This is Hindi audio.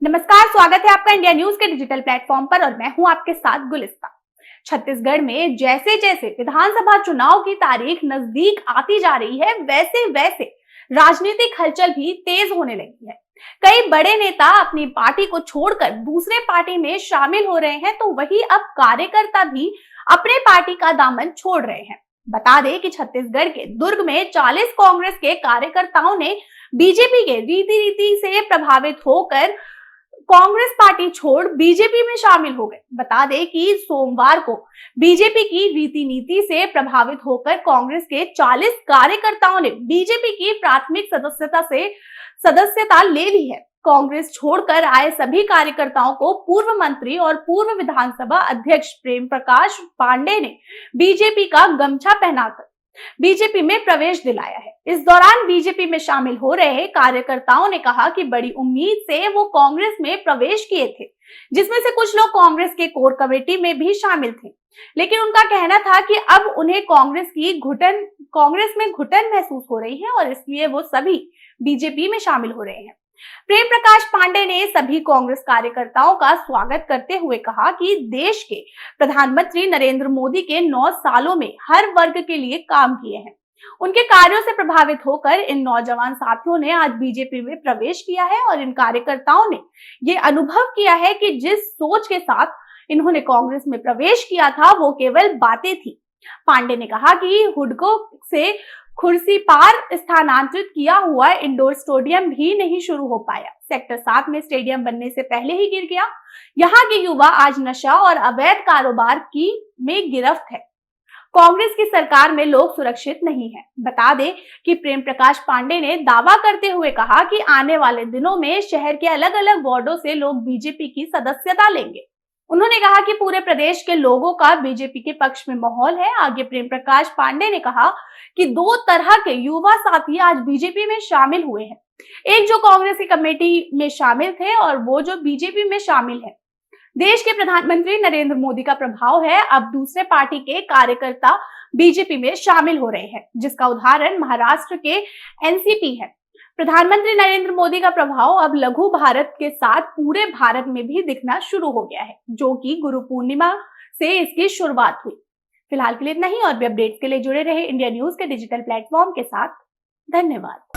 नमस्कार, स्वागत है आपका इंडिया न्यूज के डिजिटल प्लेटफॉर्म पर और मैं हूं आपके साथ गुलिस्ता। छत्तीसगढ़ में जैसे जैसे विधानसभा चुनाव की तारीख नजदीक आती जा रही है, वैसे वैसे राजनीतिक हलचल भी तेज होने लगी है। कई बड़े नेता अपनी पार्टी को छोड़कर दूसरे पार्टी में शामिल हो रहे हैं, तो वही अब कार्यकर्ता भी अपने पार्टी का दामन छोड़ रहे हैं। बता दें कि छत्तीसगढ़ के दुर्ग में 40 कांग्रेस के कार्यकर्ताओं ने बीजेपी के रीति से प्रभावित होकर कांग्रेस पार्टी छोड़ बीजेपी में शामिल हो गए। बता दें कि सोमवार को बीजेपी की रीति नीति से प्रभावित होकर कांग्रेस के 40 कार्यकर्ताओं ने बीजेपी की प्राथमिक सदस्यता ले ली है। कांग्रेस छोड़कर आए सभी कार्यकर्ताओं को पूर्व मंत्री और पूर्व विधानसभा अध्यक्ष प्रेम प्रकाश पांडे ने बीजेपी का गमछा पहनाकर बीजेपी में प्रवेश दिलाया है। इस दौरान बीजेपी में शामिल हो रहे कार्यकर्ताओं ने कहा कि बड़ी उम्मीद से वो कांग्रेस में प्रवेश किए थे, जिसमें से कुछ लोग कांग्रेस के कोर कमेटी में भी शामिल थे, लेकिन उनका कहना था कि अब उन्हें कांग्रेस में घुटन महसूस हो रही है और इसलिए वो सभी बीजेपी में शामिल हो रहे हैं। प्रेम प्रकाश पांडे ने सभी कांग्रेस कार्यकर्ताओं का स्वागत करते हुए कहा कि देश के प्रधानमंत्री नरेंद्र मोदी के 9 सालों में हर वर्ग के लिए काम किए हैं। उनके कार्यों से प्रभावित होकर इन नौजवान साथियों ने आज बीजेपी में प्रवेश किया है और इन कार्यकर्ताओं ने ये अनुभव किया है कि जिस सोच के साथ इन्होंने कांग्रेस में प्रवेश किया था वो केवल बातें थी। पांडे ने कहा कि हुडको से खुर्सी पार स्थानांतरित किया हुआ इंडोर स्टेडियम भी नहीं शुरू हो पाया। सेक्टर 7 में स्टेडियम बनने से पहले ही गिर गया। यहाँ के युवा आज नशा और अवैध कारोबार में गिरफ्त है। कांग्रेस की सरकार में लोग सुरक्षित नहीं है। बता दें कि प्रेम प्रकाश पांडे ने दावा करते हुए कहा कि आने वाले दिनों में शहर के अलग अलग वार्डों से लोग बीजेपी की सदस्यता लेंगे। उन्होंने कहा कि पूरे प्रदेश के लोगों का बीजेपी के पक्ष में माहौल है। आगे प्रेम प्रकाश पांडे ने कहा कि 2 तरह के युवा साथी आज बीजेपी में शामिल हुए हैं, एक जो कांग्रेस की कमेटी में शामिल थे और वो जो बीजेपी में शामिल है। देश के प्रधानमंत्री नरेंद्र मोदी का प्रभाव है, अब दूसरे पार्टी के कार्यकर्ता बीजेपी में शामिल हो रहे हैं, जिसका उदाहरण महाराष्ट्र के एनसीपी है। प्रधानमंत्री नरेंद्र मोदी का प्रभाव अब लघु भारत के साथ पूरे भारत में भी दिखना शुरू हो गया है, जो कि गुरु पूर्णिमा से इसकी शुरुआत हुई। फिलहाल के लिए इतना ही और भी अपडेट्स के लिए जुड़े रहे इंडिया न्यूज के डिजिटल प्लेटफॉर्म के साथ। धन्यवाद।